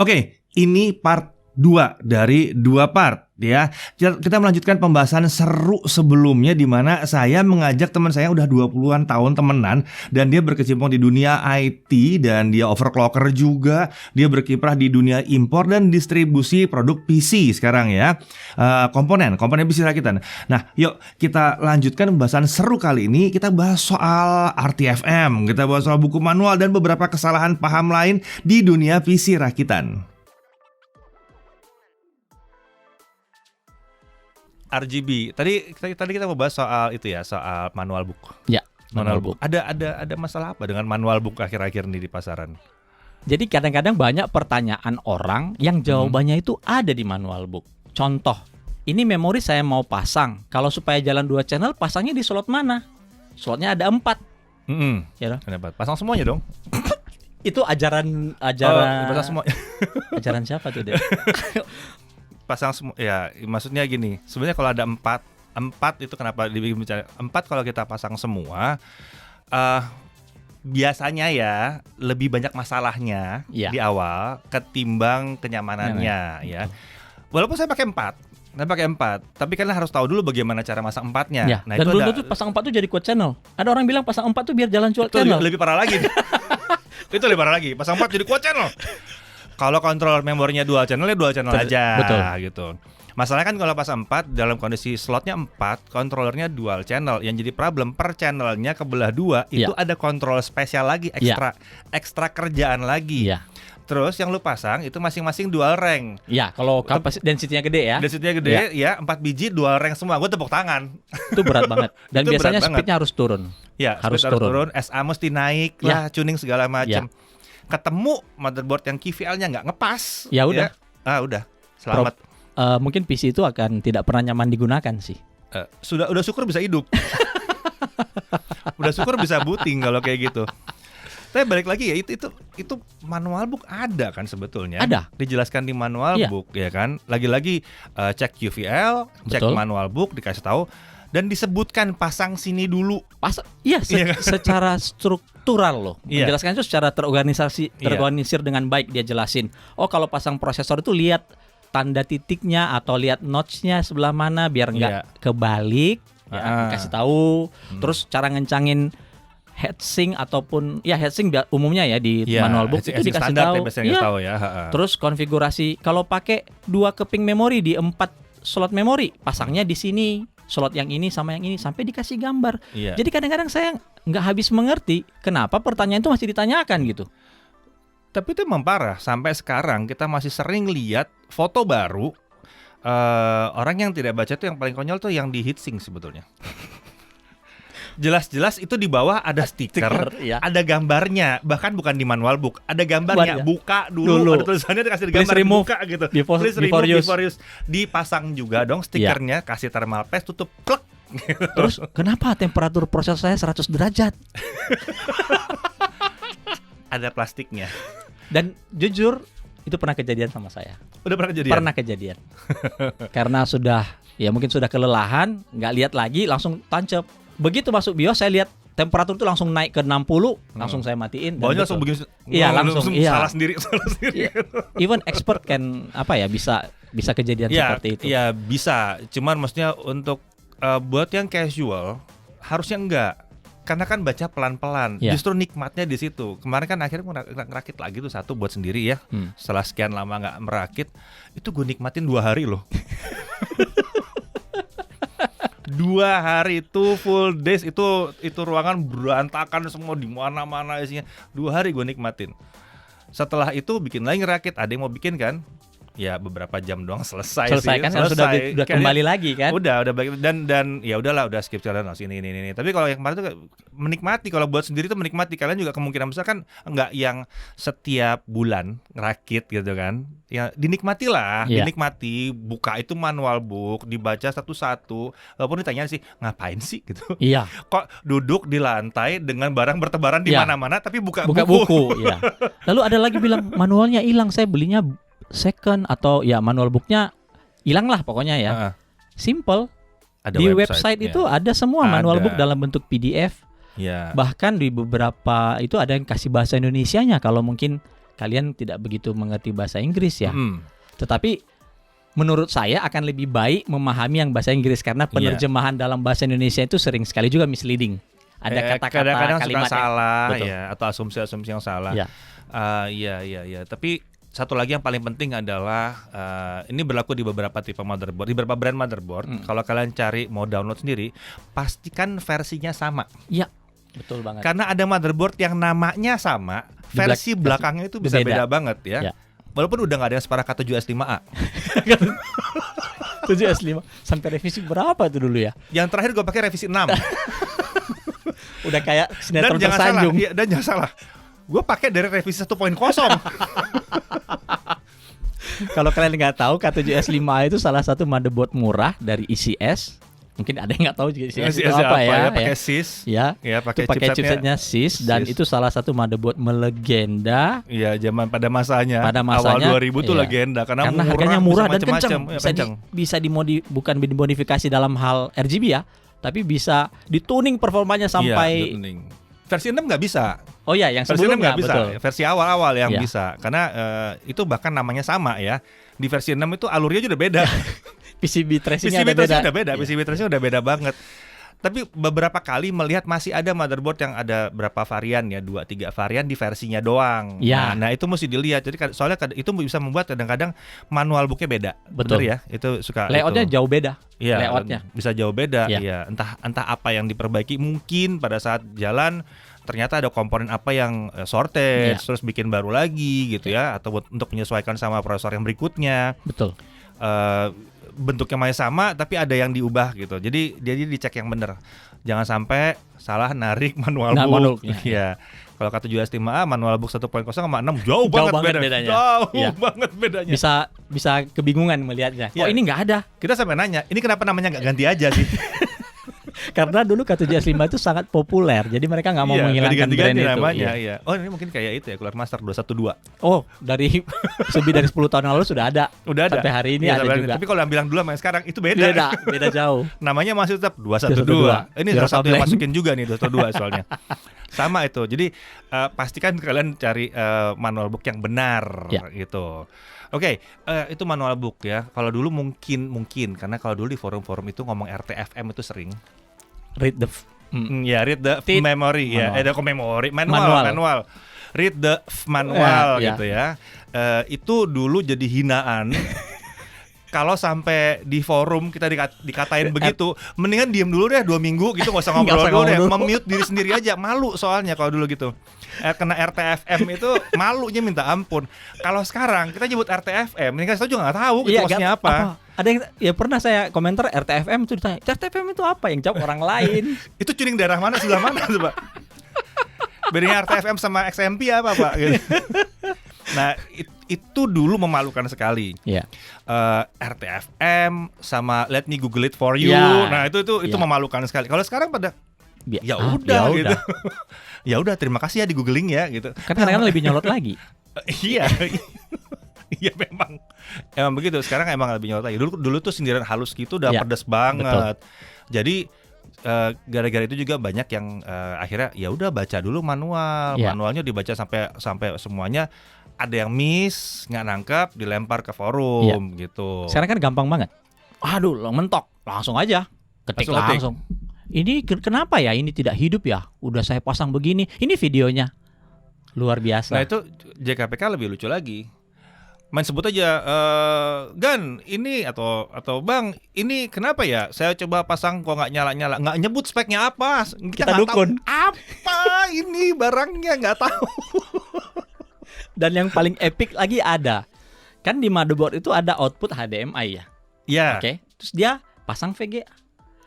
Oke, ini part 2 dari 2 part ya. Kita melanjutkan pembahasan seru sebelumnya di mana saya mengajak teman saya udah 20-an tahun temenan dan dia berkecimpung di dunia IT dan dia overclocker juga. Dia berkiprah di dunia impor dan distribusi produk PC sekarang ya. Komponen PC rakitan. Nah, yuk kita lanjutkan pembahasan seru kali ini. Kita bahas soal RTFM, kita bahas soal buku manual dan beberapa kesalahan paham lain di dunia PC rakitan. RGB. Tadi kita mau bahas soal itu ya, soal manual book. Ya, manual book. Ada masalah apa dengan manual book akhir-akhir ini di pasaran? Jadi kadang-kadang banyak pertanyaan orang yang jawabannya itu ada di manual book. Contoh, ini memori saya mau pasang. Kalau supaya jalan 2 channel, pasangnya di slot mana? Slotnya ada 4. Ya dong? Ada 4. Pasang semuanya dong. Itu ajaran pasang semua. Ajaran siapa tuh dia? Pasang semua ya, maksudnya gini, sebenarnya kalau ada 4 itu kenapa dibikin bicara 4 kalau kita pasang semua biasanya ya lebih banyak masalahnya di awal ketimbang kenyamanannya ya. Walaupun saya pakai 4, tapi kalian harus tahu dulu bagaimana cara masang 4-nya. Ya, nah, dan dulu tuh pasang 4 tuh jadi quad channel. Ada orang bilang pasang 4 tuh biar jalan quad channel. Lebih parah lagi. Itu lebih parah lagi, pasang 4 jadi quad channel. Kalau kontrol memorinya dual channel ya dual channel aja. Betul. Gitu. Masalahnya kan kalau pas 4 dalam kondisi slotnya 4, kontrolernya dual channel. Yang jadi problem per channelnya kebelah 2 itu ada kontrol spesial lagi ekstra kerjaan lagi. Terus yang lu pasang itu masing-masing dual rank. Ya, kalau density-nya gede ya. Density-nya gede ya, 4 biji dual rank semua. Gue tepuk tangan. Itu berat banget. Dan biasanya speed-nya harus turun. Ya, harus turun. SA mesti naik lah, tuning segala macam. Ketemu motherboard yang QVL-nya nggak ngepas, ya udah, udah selamat. Mungkin PC itu akan tidak pernah nyaman digunakan sih. Udah syukur bisa hidup, udah syukur bisa booting kalau kayak gitu. Tapi balik lagi ya itu manual book ada kan sebetulnya. Ada. Dijelaskan di manual book ya kan. Lagi-lagi cek QVL, cek manual book dikasih tahu. Dan disebutkan pasang sini dulu. Secara struktural loh. Menjelaskan itu secara terorganisir dengan baik dia jelasin. Oh, kalau pasang prosesor itu lihat tanda titiknya atau lihat notch-nya sebelah mana biar nggak kebalik. Dikasih tahu. Terus cara ngencangin heatsink ataupun heatsink umumnya ya di manual book itu dikasih tahu. Terus konfigurasi kalau pakai 2 keping memori di 4 slot memori, pasangnya di sini. Slot yang ini sama yang ini sampai dikasih gambar. Jadi kadang-kadang saya nggak habis mengerti kenapa pertanyaan itu masih ditanyakan gitu. Tapi itu memang parah. Sampai sekarang kita masih sering lihat foto baru orang yang tidak baca tuh yang paling konyol tuh yang di heatsink sebetulnya. Jelas-jelas itu di bawah ada stiker, ada gambarnya, bahkan bukan di manual book, ada gambarnya. Buka dulu. Ada tulisannya dikasih gambar, buka gitu. Please remove before use. Dipasang juga dong stikernya, kasih thermal paste, tutup, plek. Terus kenapa temperatur prosesor saya 100 derajat? Ada plastiknya. Dan jujur itu pernah kejadian sama saya. Udah pernah kejadian? Pernah kejadian. Karena mungkin sudah kelelahan, nggak lihat lagi, langsung tancap. Begitu masuk BIOS saya lihat temperatur itu langsung naik ke 60, langsung saya matiin. Bawahnya langsung begini. Langsung salah sendiri. Even expert kan bisa kejadian seperti itu. Iya, bisa. Cuman maksudnya untuk buat yang casual harusnya enggak. Karena kan baca pelan-pelan. Justru nikmatnya di situ. Kemarin kan akhirnya ngerakit lagi tuh satu buat sendiri ya. Setelah sekian lama enggak merakit, itu gue nikmatin 2 hari loh. 2 hari itu full days itu ruangan berantakan semua di mana-mana isinya. 2 hari gue nikmatin. Setelah itu bikin lagi ngerakit, ada yang mau bikin kan? Ya beberapa jam doang selesai kan sudah kembali lagi kan? Udah balik dan ya udahlah udah skip jalan ini. Tapi kalau yang kemarin tuh menikmati, kalau buat sendiri tuh menikmati. Kalian juga kemungkinan besar kan enggak yang setiap bulan ngerakit gitu kan. Ya dinikmati lah, dinikmati, buka itu manual book, dibaca satu-satu. Walaupun ditanya sih, ngapain sih gitu. Kok duduk di lantai dengan barang bertebaran di mana-mana tapi buka buku. Lalu ada lagi bilang manualnya hilang, saya belinya second atau manual booknya hilang lah pokoknya ya. Simple. Di website itu ada semua manual book dalam bentuk PDF. Bahkan di beberapa itu ada yang kasih bahasa Indonesianya kalau mungkin kalian tidak begitu mengerti bahasa Inggris ya. Mm. Tetapi menurut saya akan lebih baik memahami yang bahasa Inggris karena penerjemahan dalam bahasa Indonesia itu sering sekali juga misleading. Ada kata-kata, kadang-kadang kalimat suka salah betul. ya, atau asumsi-asumsi yang salah. Ya. Iya. Tapi satu lagi yang paling penting adalah ini berlaku di beberapa tipe motherboard, di beberapa brand motherboard. Kalau kalian cari mau download sendiri, pastikan versinya sama. Iya, betul banget. Karena ada motherboard yang namanya sama, versi belakangnya itu bisa beda banget ya. Walaupun udah nggak ada yang separah K7S5A. 7S5 sampai revisi berapa tuh dulu ya? Yang terakhir gue pakai revisi 6. Udah kayak sinetron Dan jangan tersanjung. salah, dan jangan salah. Gue pakai dari revisi 1.0. Kalau kalian nggak tahu, K7S5A itu salah satu motherboard murah dari ECS. Mungkin ada yang nggak tahu juga ECS itu apa ya? Pakai SIS. Ya, pakai chipsetnya SIS dan itu salah satu motherboard melegenda. Iya, zaman pada masanya. Awal 2000 tuh legenda karena harganya murah dan macam-macam. kencang. Bisa bukan dimodifikasi dalam hal RGB ya, tapi bisa dituning performanya sampai versi 6 nggak bisa. Oh ya, yang versi 6 sebelumnya nggak bisa. betul. Versi awal-awal yang bisa, karena itu bahkan namanya sama ya. Di versi 6 itu alurnya juga udah beda. PCB tracing-nya udah beda. PCB tracing udah beda banget. Tapi beberapa kali melihat masih ada motherboard yang ada berapa varian ya, 2-3 varian di versinya doang. Ya. Nah, itu mesti dilihat. Jadi soalnya itu bisa membuat kadang-kadang manual booknya beda. Betul ya. Itu suka layoutnya jauh beda. Iya, layoutnya bisa jauh beda. Iya. Entah apa yang diperbaiki, mungkin pada saat jalan ternyata ada komponen apa yang shortage, terus bikin baru lagi gitu ya, atau untuk menyesuaikan sama prosesor yang berikutnya. Betul. Bentuknya masih sama tapi ada yang diubah gitu. Jadi dia dicek yang benar. Jangan sampai salah narik manual book. Iya. Kalau K7S5A manual book 1.0 sama 6 jauh banget bedanya. Jauh banget bedanya. Bisa kebingungan melihatnya. Kok ini nggak ada? Kita sampai nanya, ini kenapa namanya nggak ganti aja sih? Karena dulu K7S5 itu sangat populer, jadi mereka nggak mau menghilangkan brand itu. Namanya, iya. Oh, ini mungkin kayak itu ya, Cooler Master 212. Oh, dari lebih dari 10 tahun lalu sudah ada. Sampai hari ini ada juga. Tapi kalau yang bilang dulu sama yang sekarang itu beda. Beda jauh. Namanya masih tetap 212. Ini salah satu yang masukin juga nih 212 soalnya. Sama itu. Jadi pastikan kalian cari manual book yang benar gitu. Oke, itu manual book ya. Kalau dulu mungkin karena kalau dulu di forum-forum itu ngomong RTFM itu sering. Read the read the memory ya. Manual. Read the manual gitu ya. Itu dulu jadi hinaan. Kalau sampai di forum kita dikatain begitu, mendingan diem dulu deh 2 minggu gitu, nggak usah ngobrol dulu deh, mute diri sendiri aja, malu soalnya kalau dulu gitu. Kena RTFM itu malunya minta ampun. Kalau sekarang kita nyebut RTFM, ini kan saya juga nggak tahu itu maksudnya apa. Ada yang pernah saya komentar RTFM itu ditanya, RTFM itu apa? Yang jawab orang lain. Itu tuning daerah mana, sebelah mana tuh, Pak? Bedanya RTFM sama XMP apa, Pak? Gitu. Nah, itu dulu memalukan sekali. RTFM sama let me Google it for you. Nah, itu memalukan sekali. Kalau sekarang pada ya udah gitu. Ya udah, terima kasih ya di googling ya gitu. Karena kan lebih nyolot lagi. Iya. Iya memang begitu. Sekarang emang lebih nyolot lagi. Dulu tuh sindiran halus gitu udah pedas banget. Betul. Jadi gara-gara itu juga banyak yang akhirnya ya udah baca dulu manual. Manualnya dibaca sampai semuanya. Ada yang miss, nggak nangkep, dilempar ke forum gitu. Sekarang kan gampang banget. Aduh, mentok, langsung aja ketik langsung. Ini kenapa ya ini tidak hidup ya? Udah saya pasang begini. Ini videonya. Luar biasa. Nah, itu JKPK lebih lucu lagi. Main sebut aja Gan, ini atau Bang, ini kenapa ya? Saya coba pasang kok nggak nyala-nyala. Nggak nyebut speknya apa. Kita dukun. Apa ini barangnya nggak tahu. Dan yang paling epic lagi ada. Kan di motherboard itu ada output HDMI ya. Iya. Oke. Terus dia pasang VGA.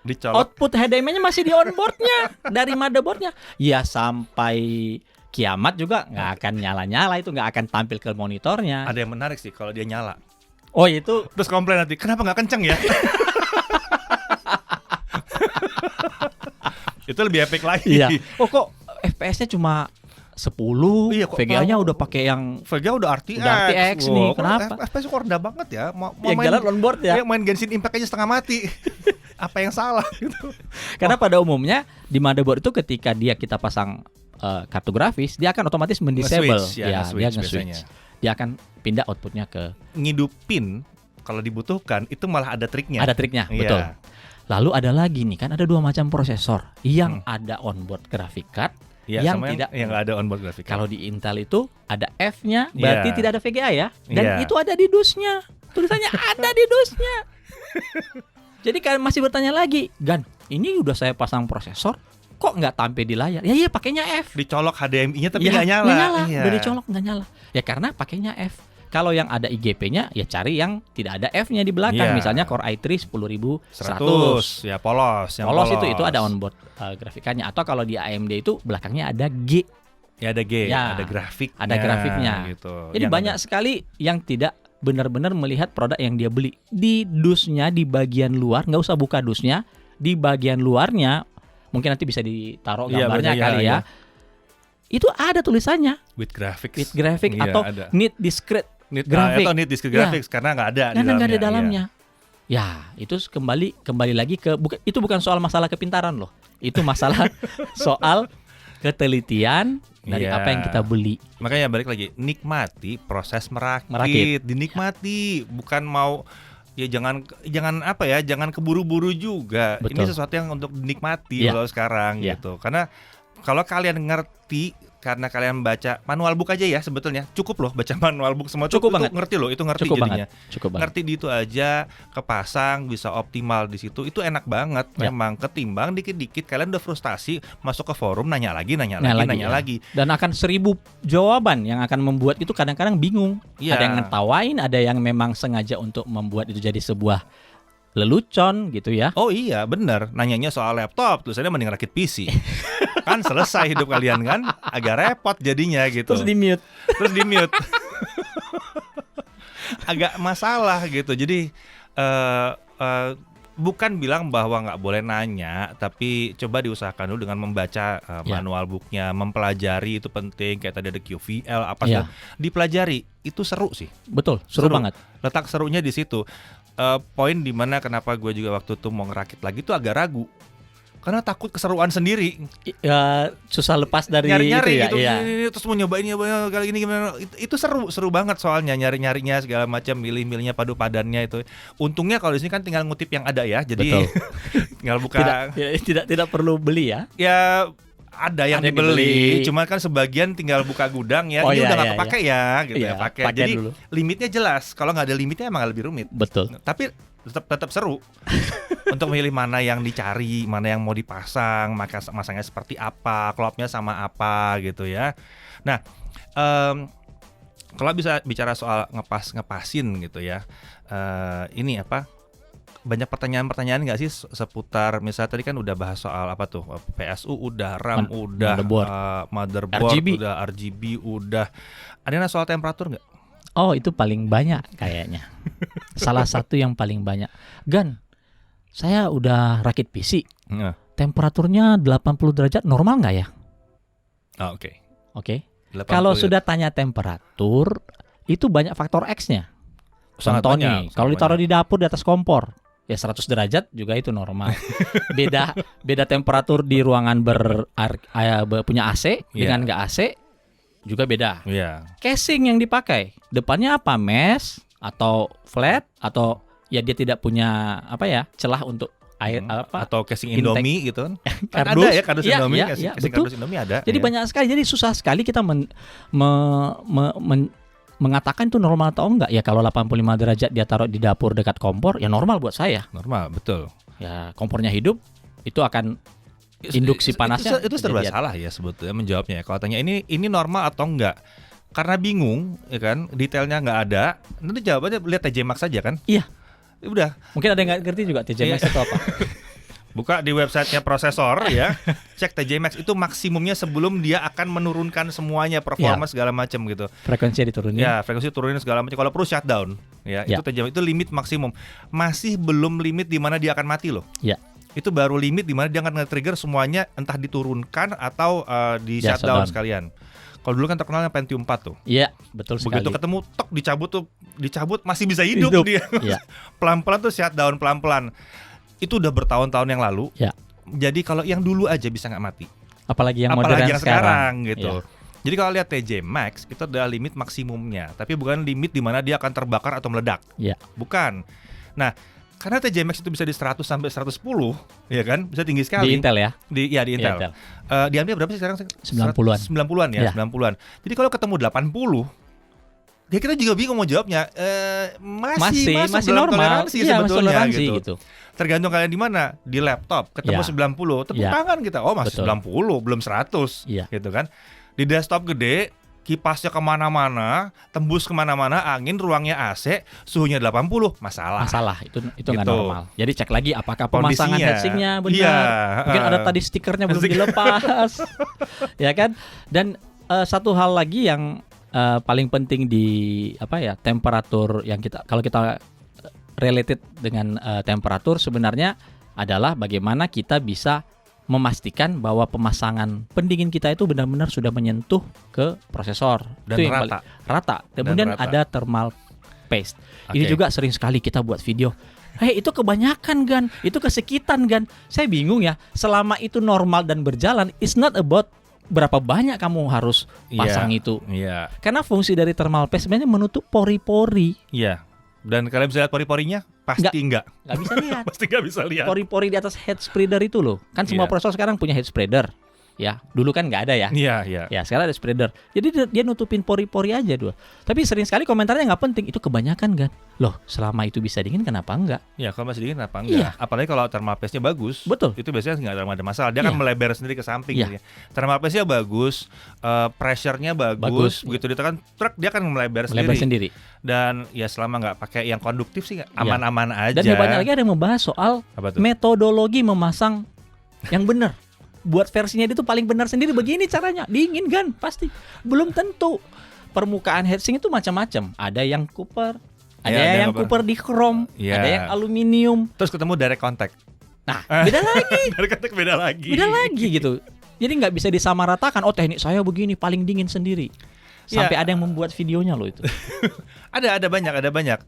Dicolok. Output HDMI-nya masih di onboardnya dari motherboardnya. Ya sampai kiamat juga nggak akan nyala-nyala, itu nggak akan tampil ke monitornya. Ada yang menarik sih kalau dia nyala. Oh itu. Terus komplain nanti, kenapa nggak kenceng ya? Itu lebih epic lagi. Iya. Oh kok FPS-nya cuma 10, VGA-nya udah pakai yang VGA udah RTX. Nih, kenapa? FPS kok rendah banget ya? Mau yang main jalan onboard ya? Main Genshin Impact aja setengah mati. Apa yang salah gitu? Karena pada umumnya di motherboard itu ketika kita pasang kartu grafis, dia akan otomatis mendisable. Nge-switch, ya, Dia nge-switch nge-switch. biasanya. Dia akan pindah outputnya ke Ngidupin kalau dibutuhkan itu malah ada triknya. ada triknya, Iya. betul. Lalu ada lagi nih, kan ada 2 macam prosesor yang ada onboard graphic card, Iya, yang sama tidak. yang nggak ada onboard graphic. Kalau di Intel itu ada F-nya, berarti Iya. tidak ada VGA ya. Dan Iya. itu ada di DUS-nya. Tulisannya ada di DUS-nya. Jadi kan masih bertanya lagi, Gan, ini udah saya pasang prosesor, kok nggak tampil di layar? Ya iya, pakainya F. dicolok HDMI-nya tapi Ya, nggak nyala. nggak nyala. Iya. Udah dicolok nggak nyala. Ya karena pakainya F. Kalau yang ada IGP-nya, ya cari yang tidak ada F-nya di belakang. Iya. Misalnya Core i3 10100. 100 ya polos, yang Polos itu ada onboard grafikannya. Atau kalau di AMD itu belakangnya ada G. Ya ada G, Ya, ada grafiknya. ada grafiknya. Gitu. Jadi Yang banyak ada. sekali yang tidak benar-benar melihat produk yang dia beli. Di DUS-nya di bagian luar, nggak usah buka DUS-nya, di bagian luarnya mungkin nanti bisa ditaruh Iya, gambarnya benar, kali iya, ya. Itu ada tulisannya with graphics. with graphic Iya, atau ada. need discrete Need graphic. atau need discrete graphics karena nggak ada karena nggak ada iya. dalamnya. Ya, itu kembali lagi ke itu bukan soal masalah kepintaran loh. Itu masalah soal ketelitian dari Iya. apa yang kita beli. Makanya balik lagi, nikmati proses merakit, Merakit. dinikmati, bukan mau ya jangan apa ya, jangan keburu-buru juga. Betul. Ini sesuatu yang untuk dinikmati Iya. kalau sekarang Iya. gitu. Karena kalau kalian ngerti karena kalian baca manual book aja ya sebetulnya cukup loh baca manual book semua Cukup itu banget. ngerti loh, itu ngerti Cukup jadinya. banget. Cukup banget. Ngerti di itu aja, kepasang bisa optimal di situ, itu enak banget Ya. memang. Ketimbang dikit-dikit kalian udah frustasi masuk ke forum nanya lagi Nah, nanya ya. lagi. Dan akan 1000 jawaban yang akan membuat itu kadang-kadang bingung. Iya. Ada yang ngetawain, ada yang memang sengaja untuk membuat itu jadi sebuah lelucon gitu ya. Oh iya bener, nanyanya soal laptop tulisannya mending rakit PC. Kan selesai hidup kalian kan, agak repot jadinya gitu. Terus di mute. Terus di mute. Agak masalah gitu. Jadi bukan bilang bahwa nggak boleh nanya, tapi coba diusahakan dulu dengan membaca manual booknya, mempelajari itu penting. Kayak tadi ada QVL apa Ya. dipelajari, itu seru sih. Betul, seru banget. Letak serunya di situ. Poin dimana kenapa gue juga waktu itu mau ngerakit lagi tuh agak ragu. Karena takut keseruan sendiri. Ya, susah lepas dari Nyari-nyari itu gitu, ya. ini, terus mau nyobain kali ini gimana? Itu seru banget soalnya nyari-nyarinya segala macam, milih-milihnya, padu padannya itu. Untungnya kalau di sini kan tinggal ngutip yang ada ya, jadi Betul. tinggal buka. Tidak perlu beli ya. Ya ada yang Ada yang dibeli, dibeli. cuma kan sebagian tinggal buka gudang ya. Oh, Ini iya, udah nggak iya, kepake ya, gitu Iya, ya. Pakai. pakai Jadi dulu. limitnya jelas. Kalau nggak ada limitnya emang lebih rumit. Betul. Tapi tetap seru untuk milih mana yang dicari, mana yang mau dipasang, masangnya seperti apa, klopnya sama apa gitu ya. Nah, kalau bisa bicara soal ngepasin gitu ya, ini apa? Banyak pertanyaan nggak sih seputar misalnya tadi kan udah bahas soal apa tuh, PSU udah, RAM udah, motherboard RGB. udah, RGB udah. Ada soal temperatur nggak? Oh, itu paling banyak kayaknya. Salah satu yang paling banyak. Gan, saya udah rakit PC. Temperaturnya 80 derajat normal nggak ya? Oh, oke. Oke. 80 Kalau ya. sudah tanya temperatur, itu banyak faktor X-nya. Sangat Contoh banyak, nih, sangat kalau ditaruh banyak. di dapur di atas kompor, ya 100 derajat juga itu normal. beda temperatur di ruangan punya AC dengan nggak AC juga beda. Iya. Casing yang dipakai, depannya apa, mesh atau flat atau ya dia tidak punya apa ya celah untuk air apa atau casing intake. Indomie gitu kan. Kan Kardus. ada ya kardus Iya, Indomie, iya, casing iya, casing betul. kardus Indomie ada. Jadi ya. banyak sekali, jadi susah sekali kita mengatakan itu normal atau enggak. Ya kalau 85 derajat dia taruh di dapur dekat kompor, ya normal buat saya. Normal, betul. Ya kompornya hidup, itu akan induksi panasnya itu serba kejadian. salah ya sebetulnya menjawabnya. Kalau tanya ini normal atau enggak? Karena bingung ya kan, detailnya nggak ada. Nanti jawabannya lihat TJ Maxx aja kan. Iya. Udah, Mungkin ada yang nggak ngerti juga TJ Maxx itu apa. buka di websitenya prosesor ya, cek TJ Maxx itu maksimumnya sebelum dia akan menurunkan semuanya performa segala macam gitu. Frekuensinya diturunin. Ya, frekuensi turunin segala macam. Kalau perlu shutdown, ya, Ya. itu TJ Maxx itu limit maksimum. Masih belum limit di mana dia akan mati loh. Ya. Itu baru limit di mana dia akan nge-trigger semuanya entah diturunkan atau di Ya, shutdown shutdown. sekalian. Kalau dulu kan terkenalnya Pentium 4 tuh. Iya, betul sekali. Begitu ketemu tok dicabut masih bisa hidup. Dia. Iya. Pelan-pelan tuh shutdown pelan-pelan. Itu udah bertahun-tahun yang lalu. Ya. Jadi kalau yang dulu aja bisa nggak mati. Apalagi yang apalagi modern yang sekarang gitu. Iya. Jadi kalau lihat TJ Max itu adalah limit maksimumnya, tapi bukan limit di mana dia akan terbakar atau meledak. Iya. Bukan. Nah, karena TJ Max itu bisa di 100 sampai 110, ya kan? Bisa tinggi sekali. Di Intel ya? Di Intel. Di AMD berapa sih sekarang? 90-an. 90-an ya, 90-an. Jadi kalau ketemu 80, ya kita juga bingung mau jawabnya. Masih normal. toleransi sebetulnya toleransi gitu. Tergantung kalian di mana. Di laptop ketemu 90, tepuk tangan kita. Oh, masih 90, belum 100, gitu kan. Di desktop gede, kipasnya kemana-mana, tembus kemana-mana, angin, ruangnya AC, suhunya 80, masalah. Itu nggak Gitu. normal. Jadi cek lagi apakah pemasangan Kondisinya. heatsinknya benar. Iya, Mungkin ada tadi stikernya belum dilepas, ya kan? Dan satu hal lagi yang paling penting di temperatur yang kalau kita related dengan temperatur sebenarnya adalah bagaimana kita bisa memastikan bahwa pemasangan pendingin kita itu benar-benar sudah menyentuh ke prosesor Dan itu yang rata. Kemudian ada thermal paste. Ini juga sering sekali kita buat video. Itu kebanyakan Gan, itu kesekitan Gan. Saya bingung ya. Selama itu normal dan berjalan, it's not about berapa banyak kamu harus pasang itu. Iya. Karena fungsi dari thermal paste sebenarnya menutup pori-pori. Iya. Dan kalian bisa lihat pori-porinya? Pasti enggak. Nggak bisa lihat. Pasti nggak bisa lihat. Pori-pori di atas head spreader itu loh. Kan semua prosesor sekarang punya head spreader. Ya, dulu kan nggak ada ya. Iya. Ya, sekarang ada spreader. Jadi dia nutupin pori-pori aja dua. Tapi sering sekali komentarnya nggak penting. Itu kebanyakan kan. Loh, selama itu bisa dingin kenapa enggak? Ya, kalau masih dingin kenapa enggak? Iya. Apalagi kalau thermal paste-nya bagus. Betul. Itu biasanya nggak ada masalah. Dia akan melebar sendiri ke samping. Iya. Thermal paste-nya bagus, pressure-nya bagus. Begitu ditekan truk dia akan melebar sendiri. Dan ya selama nggak pakai yang konduktif sih aman-aman aja. Dan banyak lagi ada yang membahas soal metodologi memasang yang benar. Buat versinya itu paling benar sendiri begini caranya. Dingin kan pasti. Belum tentu. Permukaan heatsink itu macam-macam. Ada yang copper, ada yang copper di chrome, ada yang aluminium. Terus ketemu direct contact. Nah, beda lagi. Direct contact beda lagi gitu. Jadi nggak bisa disamaratakan. Oh, teknik saya begini paling dingin sendiri. Sampai ada yang membuat videonya loh itu. ada banyak.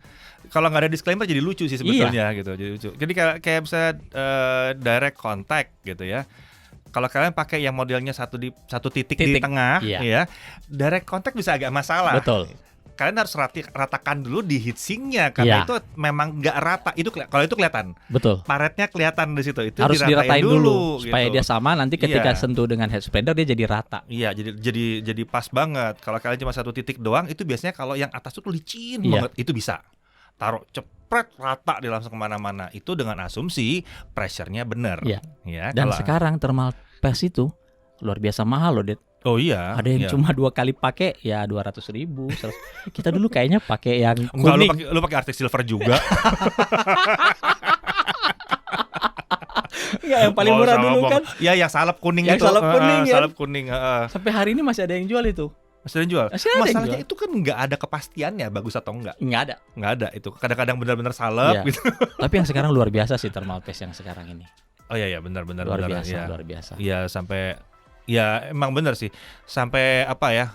Kalau nggak ada disclaimer jadi lucu sih sebetulnya gitu. Jadi lucu. Jadi kayak bisa direct contact gitu ya. Kalau kalian pakai yang modelnya satu titik di tengah, ya, direct contact bisa agak masalah. Betul. Kalian harus ratakan dulu di heatsinknya karena itu memang nggak rata. Itu kalau itu kelihatan. Betul. Paretnya kelihatan di situ. Itu harus diratain dulu supaya gitu. dia sama. Nanti ketika sentuh dengan head spreader dia jadi rata. Iya, jadi pas banget. Kalau kalian cuma satu titik doang, itu biasanya kalau yang atas itu licin banget, itu bisa taruh cepret rata dia langsung kemana-mana. Itu dengan asumsi pressure-nya benar. Iya. Ya, dan sekarang thermal paste itu luar biasa mahal loh, Det. Oh iya. Ada yang cuma 2 kali pakai ya 200.000. Kita dulu kayaknya pakai yang kuning. Enggak, lu pakai Arctic Silver juga. Ya, yang paling murah dulu kan. Ya, yang salep kuning yang itu. Salep kuning, salep kuning. Sampai hari ini masih ada yang jual itu. Masih ada yang jual. Masalahnya itu kan nggak ada kepastiannya bagus atau enggak. Nggak ada itu. Kadang-kadang benar-benar salep gitu. Tapi yang sekarang luar biasa sih thermal paste yang sekarang ini. Oh iya benar-benar luar biasa. Iya, sampai ya emang benar sih. Sampai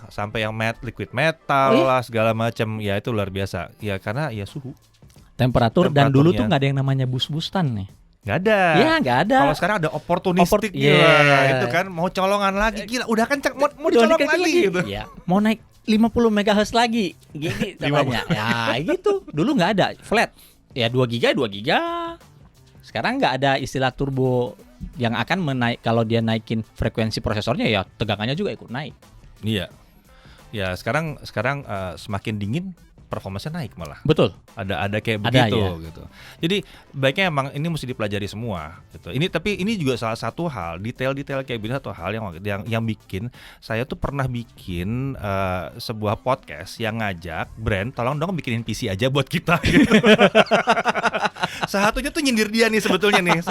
sampai yang liquid metal lah segala macam. Ya itu luar biasa. Ya karena ya suhu. Temperatur dan dulu tuh nggak ada yang namanya bus-busan nih. Nggak ada. Ya nggak ada. Kalau sekarang ada opportunistic itu kan mau colongan lagi gila udah kencang mau dicolong lagi gitu. Ya, mau naik 50 MHz lagi gini caranya. Ya gitu. Dulu nggak ada flat. Ya 2 giga. Sekarang nggak ada istilah turbo yang akan kalau dia naikin frekuensi prosesornya ya tegangannya juga ikut naik. Iya. Ya sekarang semakin dingin performanya naik malah. Betul. Ada kayak begitu gitu. Jadi baiknya emang ini mesti dipelajari semua gitu. Tapi ini juga salah satu hal, detail-detail kayak gini satu hal yang bikin saya tuh pernah bikin sebuah podcast yang ngajak brand tolong dong bikinin PC aja buat kita gitu. Satunya tuh nyindir dia nih sebetulnya nih.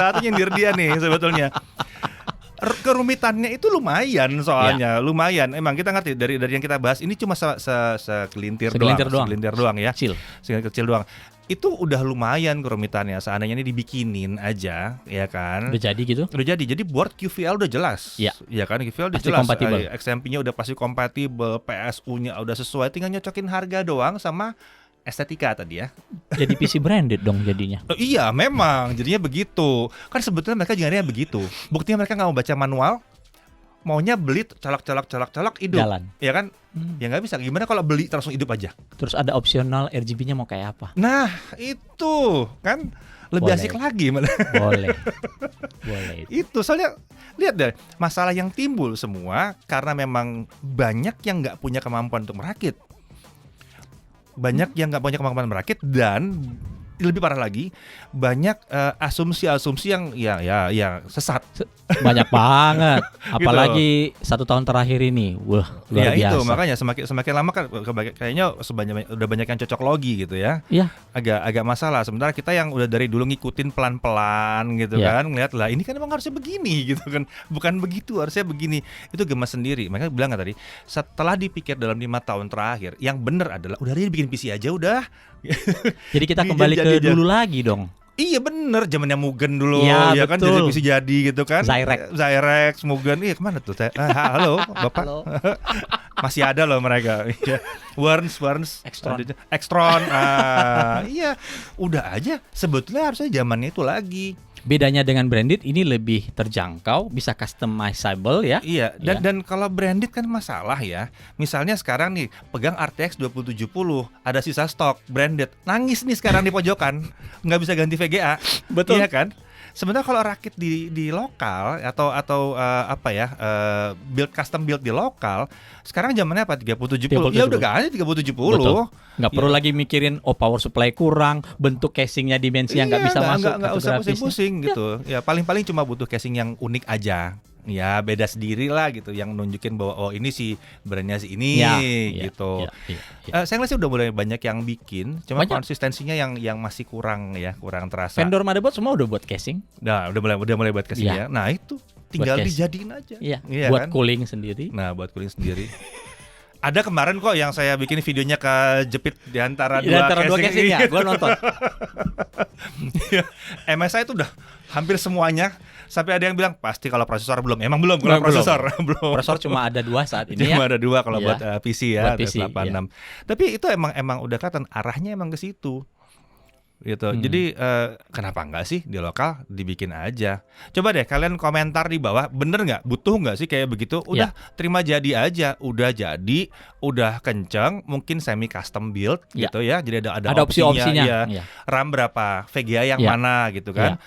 Kerumitannya itu lumayan soalnya, lumayan. Emang kita ngerti dari yang kita bahas ini cuma segelintir doang ya. Kecil doang. Itu udah lumayan kerumitannya. Seandainya ini dibikinin aja, ya kan? Udah jadi gitu? Udah jadi. Jadi board QVL udah jelas. Iya. Ya kan? QVL udah pasti jelas. Kompatibel. XMP-nya udah pasti kompatibel, PSU-nya udah sesuai, tinggal nyocokin harga doang sama estetika tadi ya. Jadi PC branded dong jadinya. Iya memang jadinya begitu. Kan sebetulnya mereka jangannya begitu. Buktinya mereka nggak mau baca manual. maunya beli colok hidup. Jalan. Ya kan? Ya nggak bisa. Gimana kalau beli langsung hidup aja? Terus ada opsional RGB-nya mau kayak apa? Nah, itu kan lebih Boleh. asik lagi malah. Boleh. Boleh. Itu soalnya lihat deh, masalah yang timbul semua karena memang banyak yang nggak punya kemampuan untuk merakit. Banyak yang nggak punya kemampuan merakit dan lebih parah lagi banyak asumsi-asumsi yang sesat. Banyak banget. Apalagi 1 tahun terakhir ini. Wah, luar Ya biasa. itu makanya semakin lama kan kayaknya udah banyak yang cocok logi gitu ya. Iya. Agak masalah. Sementara kita yang udah dari dulu ngikutin pelan-pelan gitu Iya. kan, ngeliat lah ini kan emang harusnya begini gitu kan, bukan begitu, harusnya begini. Itu gemas sendiri. Makanya bilang kan tadi, setelah dipikir dalam 5 tahun terakhir, yang bener adalah udah dia bikin PC aja udah. Jadi kita kembali ke Jadi- dulu lagi dong. Iya bener, zamannya Mugen dulu Iya, ya kan, jadi betul. PC jadi gitu kan. Zyrex. Mugen. Kemana tuh? Halo, Bapak. Halo. Masih ada loh mereka. Worms, Extron. Iya, udah aja. Sebetulnya harusnya zamannya itu lagi. Bedanya dengan branded ini lebih terjangkau, bisa customizable ya. Iya, dan kalau branded kan masalah ya. Misalnya sekarang nih pegang RTX 2070, ada sisa stok branded. Nangis nih sekarang di pojokan, nggak bisa ganti VGA. Betul. Iya kan? Sebenarnya kalau rakit di lokal atau custom build di lokal, sekarang zamannya apa? 3070. Ya udah gak ada 3070. Betul. Nggak perlu Ya. lagi mikirin power supply kurang, bentuk casingnya dimensi yang nggak bisa masuk. Nggak usah kartografisnya. pusing-pusing gitu. Ya paling-paling cuma butuh casing yang unik aja. Ya beda sendiri lah gitu, yang nunjukin bahwa oh ini si brandnya si ini gitu. Saya ngeliat sih udah mulai banyak yang bikin, cuma Banyak. konsistensinya yang masih kurang terasa. Vendor motherboard semua udah buat casing. Nah, udah mulai buat casing ya. Nah, itu tinggal Buat dijadiin aja. Iya. Iya Buat kan? cooling sendiri. Nah, buat cooling sendiri. Ada kemarin kok yang saya bikin videonya kejepit di antara Di antara dua casing ya, Iya. gue nonton. MSI itu udah hampir semuanya. Sampai ada yang bilang pasti kalau prosesor belum. Emang belum kalau prosesor belum. Prosesor cuma ada 2 saat ini Cuma ya. ada 2 kalau Iya. buat PC ya, Buat PC, 86. Tapi itu emang udah kelihatan arahnya emang ke situ. Gitu. Jadi kenapa enggak sih di lokal dibikin aja? Coba deh kalian komentar di bawah, bener nggak? Butuh nggak sih kayak begitu? Udah terima jadi aja, udah jadi, udah kenceng, mungkin semi custom build gitu ya. Jadi ada opsi-opsinya. ya. Iya. RAM berapa, VGA yang mana gitu kan,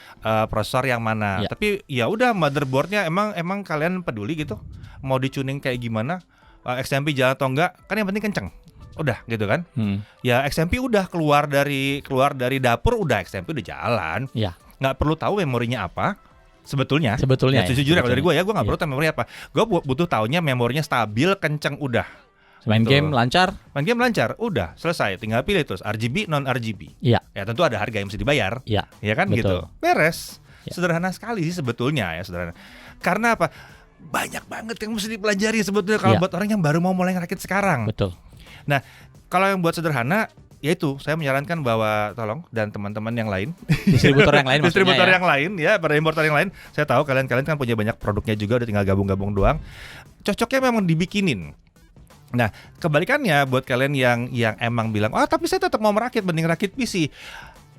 prosesor yang mana. Tapi ya udah motherboardnya emang kalian peduli gitu? Mau dicuning kayak gimana? XMP jalan atau enggak? Kan yang penting kenceng. Udah gitu kan. Ya XMP udah keluar dari dapur, udah XMP udah jalan. Iya. Nggak perlu tahu memorinya apa. Sebetulnya ya, sejujurnya kalau dari gue gue nggak perlu tahu memori apa. Gue butuh taunya memorinya stabil, kenceng, udah. Main game lancar. Main game lancar, udah selesai. Tinggal pilih terus RGB, non RGB. Iya. Ya tentu ada harga yang mesti dibayar. Iya. Ya kan Betul. gitu. Beres. Ya. Sederhana sekali sih sebetulnya ya, sederhana. Karena apa? Banyak banget yang mesti dipelajari sebetulnya kalau buat orang yang baru mau mulai ngerakit sekarang. Betul. Nah, kalau yang buat sederhana, yaitu saya menyarankan bahwa tolong dan teman-teman yang lain, Distributor yang lain distributor maksudnya yang lain ya, para importer yang lain, saya tahu kalian kan punya banyak produknya juga, udah tinggal gabung-gabung doang. Cocoknya memang dibikinin. Nah, kebalikannya buat kalian yang emang bilang, "Oh, tapi saya tetap mau merakit, mending rakit PC."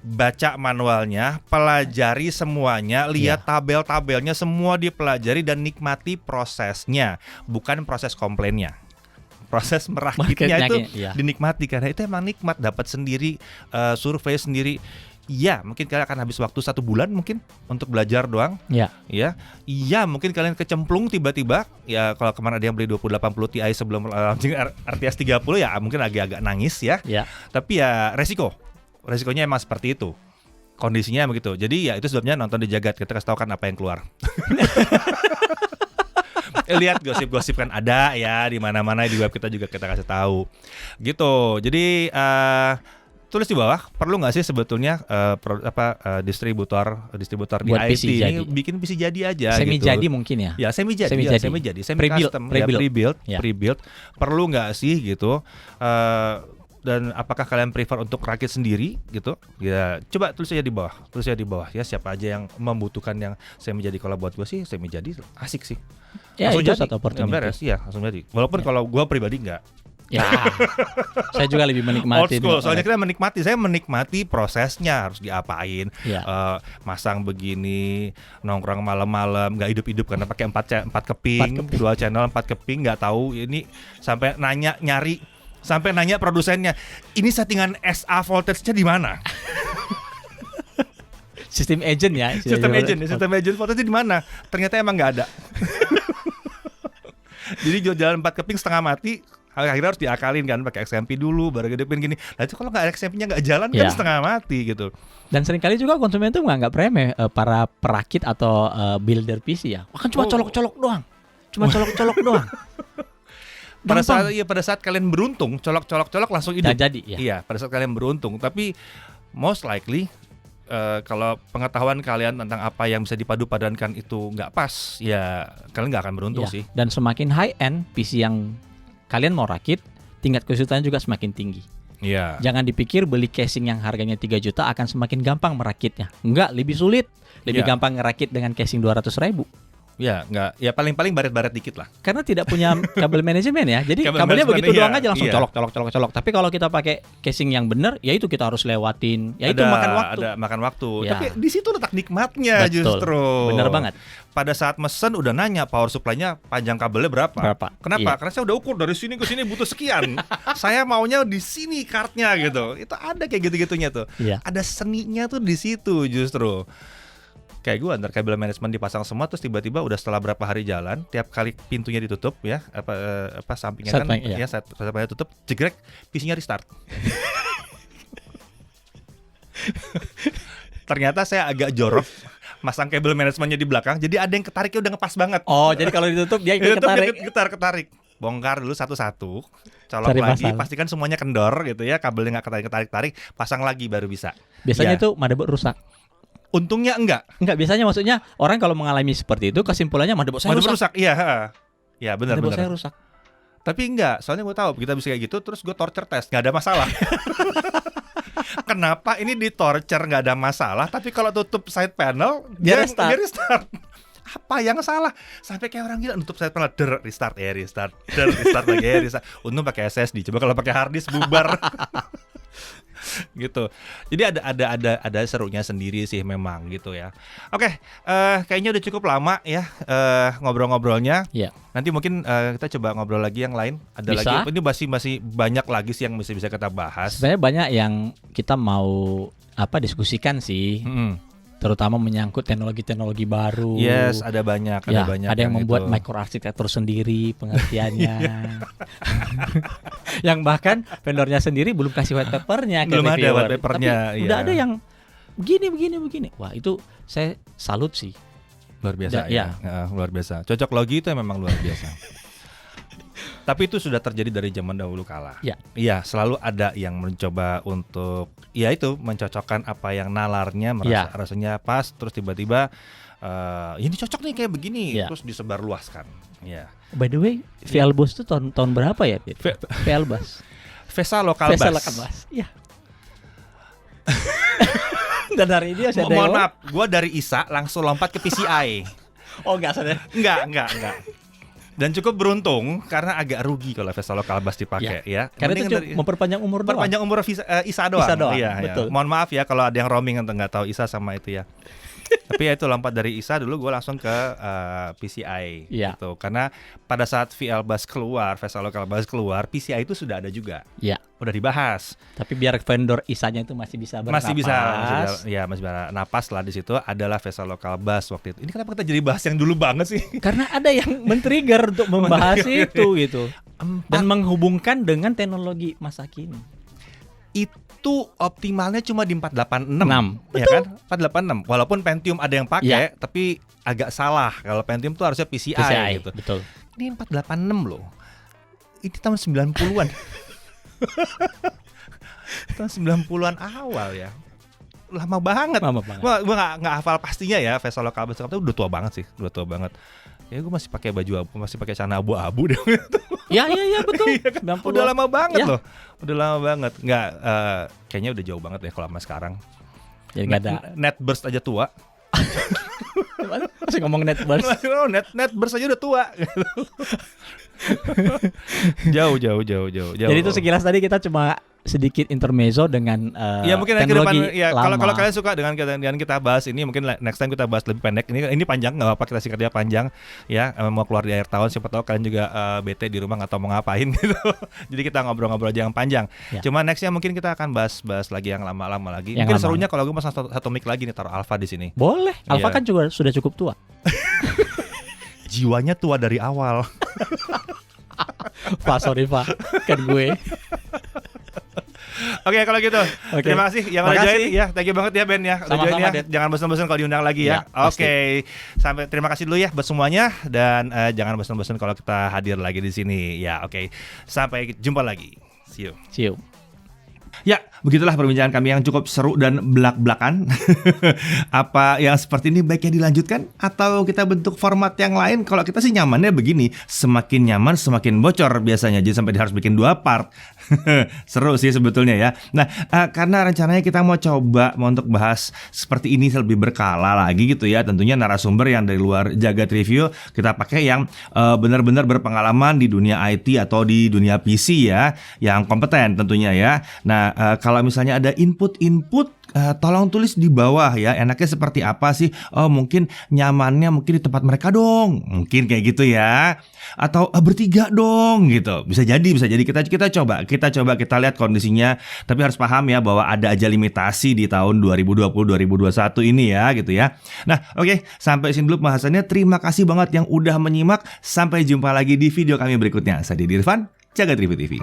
Baca manualnya, pelajari semuanya, lihat tabel-tabelnya, semua dipelajari dan nikmati prosesnya, bukan proses komplainnya. Proses merakitnya itu dinikmati karena itu emang nikmat, dapat sendiri, survei sendiri. Iya, mungkin kalian akan habis waktu 1 bulan mungkin untuk belajar doang. Iya, mungkin kalian kecemplung tiba-tiba. Ya kalau kemarin ada yang beli 2080 Ti sebelum launching RTX 30 ya mungkin agak-agak nangis ya. Tapi ya resikonya emang seperti itu. Kondisinya begitu. Jadi ya itu sebabnya nonton di Jagat, kita kasih tahu kan apa yang keluar. Lihat gosip-gosip kan ada ya di mana-mana, di web kita juga kita kasih tahu. Gitu. Jadi tulis di bawah, perlu nggak sih sebetulnya distributor di buat IT PC ini jadi. bikin PC jadi aja semi gitu. jadi mungkin ya. Ya semi jadi, semi Pre-build, custom, pre-build. pre-build. Perlu nggak sih gitu? Dan apakah kalian prefer untuk rakit sendiri gitu? Ya coba tulis aja di bawah ya, siapa aja yang membutuhkan yang semi jadi. Kalau buat gue sih semi jadi asik sih. Ya, langsung itu jadi, satu opportunity. beres ya, langsung jadi. Walaupun kalau gue pribadi nggak Ya, saya juga lebih Old menikmati. school, soalnya kita saya menikmati prosesnya, harus diapain, Ya. masang begini, nongkrong malam-malam, nggak hidup-hidup karena pakai 4 keping, 2 channel 4 keping, nggak tahu ini, sampai nanya produsennya, ini settingan SA voltage-nya di mana? Sistem agent ya. Sistem agent voltage di mana? Ternyata emang nggak ada. Jadi jalan 4 keping setengah mati. Akhirnya harus diakalin kan, pakai XMP dulu baru hidupin gini. Nah itu kalau nggak XMP-nya nggak jalan kan setengah mati gitu. Dan seringkali juga konsumen tuh nggak remeh para perakit atau builder PC ya. Wah, kan cuma colok-colok doang. Pada saat kalian beruntung, colok langsung hidup. Jadi ya. Iya, pada saat kalian beruntung. Tapi most likely kalau pengetahuan kalian tentang apa yang bisa dipadu-padankan itu nggak pas, ya kalian nggak akan beruntung sih. Dan semakin high end PC yang kalian mau rakit, tingkat kesulitannya juga semakin tinggi. Iya. Jangan dipikir beli casing yang harganya 3 juta akan semakin gampang merakitnya. Enggak, lebih sulit. Lebih gampang ngerakit dengan casing 200.000. Ya, enggak. Ya paling baret-baret dikit lah. Karena tidak punya kabel manajemen ya. Jadi kabelnya begitu doang aja langsung colok. Tapi kalau kita pakai casing yang benar, ya itu kita harus lewatin. Ya itu makan waktu. Ada makan waktu. Ya. Tapi di situ letak nikmatnya. Betul. Justru. Bener banget. Pada saat mesen udah nanya power supply-nya panjang kabelnya berapa? Kenapa? Iya. Karena saya udah ukur dari sini ke sini butuh sekian. Saya maunya di sini kartnya gitu. Itu ada kayak gitu-gitunya tuh. Iya. Ada seninya tuh di situ justru. Kayak gue antar kabel manajemen dipasang semua, terus tiba-tiba udah setelah berapa hari jalan, tiap kali pintunya ditutup ya, sampingnya kan ya sampingnya tutup, jegrek, PC-nya restart. Ternyata saya agak jorok masang kabel manajemennya di belakang, jadi ada yang ketariknya udah ngepas banget. Oh, jadi kalau ditutup dia ikut ketarik. Bongkar dulu satu-satu, colok lagi, pastikan semuanya kendor gitu ya, kabelnya nggak ketarik, pasang lagi baru bisa. Biasanya itu motherboard rusak. Untungnya enggak, biasanya maksudnya orang kalau mengalami seperti itu kesimpulannya motherboard saya rusak. Iya, ya benar. Motherboard saya rusak. Tapi enggak, soalnya gue tahu kita bisa kayak gitu, terus gue torture test, nggak ada masalah. Kenapa ini di torture nggak ada masalah, tapi kalau tutup side panel dia restart. Apa yang salah? Sampai kayak orang gila nutup side panel, restart lagi. Untung pakai SSD, coba kalau pakai hard disk bubar. Gitu. Jadi ada serunya sendiri sih memang gitu ya. Oke, kayaknya udah cukup lama ya ngobrol-ngobrolnya. Ya. Nanti mungkin kita coba ngobrol lagi yang lain. Ada bisa. Lagi. Ini masih banyak lagi sih yang bisa kita bahas. Sebenarnya banyak yang kita mau diskusikan sih. Terutama menyangkut teknologi baru. Yes, ada banyak. Ada yang membuat microarsitektur sendiri pengertiannya. Yang bahkan vendornya sendiri belum kasih white papernya. Belum ada white papernya. Tapi udah ada yang begini. Wah, itu saya salut sih. Luar biasa ya. Luar biasa. Cocok logi itu memang luar biasa. Tapi itu sudah terjadi dari zaman dahulu kala. Iya, selalu ada yang mencoba untuk mencocokkan apa yang nalarnya rasanya pas, terus tiba-tiba ini cocok nih kayak begini, terus disebarluaskan. Ya. By the way, VLBoss itu tahun berapa ya? VLBoss. VESA Local Bus. Iya. Dan hari ini mohon maaf, gue dari ISA langsung lompat ke PCI. Oh, enggak sadar. Enggak. Dan cukup beruntung karena agak rugi kalau VESA Local Bus dipakai ya. Karena itu memperpanjang umur doang. Memperpanjang umur ISA doang. Iya, betul. Mohon maaf ya kalau ada yang roaming atau nggak tahu ISA sama itu ya. Tapi ya itu lompat dari ISA dulu gue langsung ke PCI gitu. Karena pada saat VLBus keluar, VESA Local Bus keluar, PCI itu sudah ada juga. Iya. Udah dibahas. Tapi biar vendor ISA-nya itu masih bisa bernapas. Masih bisa napas lah di situ adalah VESA Local Bus waktu itu. Ini kenapa kita jadi bahas yang dulu banget sih? Karena ada yang men-trigger untuk membahas itu gitu. Dan menghubungkan dengan teknologi masa kini. Itu optimalnya cuma di 486 ya kan? 486. Walaupun Pentium ada yang pakai tapi agak salah. Kalau Pentium tuh harusnya PCI gitu. Betul. Ini 486 loh. Ini tahun 90-an. Tahun 90-an awal ya. Lama banget. Gue gak hafal pastinya ya. VESA Local Bus itu udah tua banget sih. Ya gue masih pakai baju abu, masih pakai celana abu-abu deh. Iya betul. Udah lama banget loh. Udah lama banget. Nggak, kayaknya udah jauh banget ya kalau sama sekarang. Jadi nggak ada. Net burst aja tua. Masih ngomong netburst. Netburst aja udah tua. jauh. Jadi itu sekilas tadi kita cuma sedikit intermezzo dengan ya mungkin teknologi ke depan, ya, lama. kalau kalian suka dengan kita bahas ini, mungkin next time kita bahas lebih pendek. Ini panjang, nggak apa-apa, kita singkat dia panjang ya. Mau keluar di akhir tahun, siapa tahu kalian juga bete di rumah atau mau ngapain gitu. Jadi kita ngobrol-ngobrol aja yang panjang. Ya. Cuma nextnya mungkin kita akan bahas lagi yang lama-lama lagi. Yang mungkin lama. serunya kalau gue masang satu mic lagi nih, taruh Alfa di sini. Boleh. Alfa Iya. kan juga sudah cukup tua. Jiwanya tua dari awal. Sorry Pak, kan gue. Oke, kalau gitu. Oke. Terima kasih yang udah Makasih. join ya. Thank you banget ya Ben ya. Udah Sama-sama, join ya. Den. Jangan bosan-bosan kalau diundang lagi ya. Ya, pasti. Oke. Sampai terima kasih dulu ya buat semuanya, dan jangan bosan-bosan kalau kita hadir lagi di sini. Ya, oke. Sampai jumpa lagi. See you. See you. Ya, begitulah perbincangan kami yang cukup seru dan belak-belakan. Apa yang seperti ini baiknya dilanjutkan atau kita bentuk format yang lain? Kalau kita sih nyamannya begini, semakin nyaman semakin bocor biasanya, jadi sampai harus bikin 2 part. Seru sih sebetulnya ya. Nah, karena rencananya kita mau coba untuk bahas seperti ini lebih berkala lagi gitu ya. Tentunya narasumber yang dari luar Jagat Review kita pakai yang benar-benar berpengalaman di dunia IT atau di dunia PC ya, yang kompeten tentunya ya. Nah, kalau misalnya ada input, tolong tulis di bawah ya, enaknya seperti apa sih? Oh, mungkin nyamannya mungkin di tempat mereka dong, mungkin kayak gitu ya. Atau bertiga dong gitu. Bisa jadi kita coba kita lihat kondisinya. Tapi harus paham ya bahwa ada aja limitasi di tahun 2020 2021 ini ya gitu ya. Nah, oke, sampai sini dulu pembahasannya. Terima kasih banget yang udah menyimak. Sampai jumpa lagi di video kami berikutnya. Saya Didi Irfan, Jagat Review TV.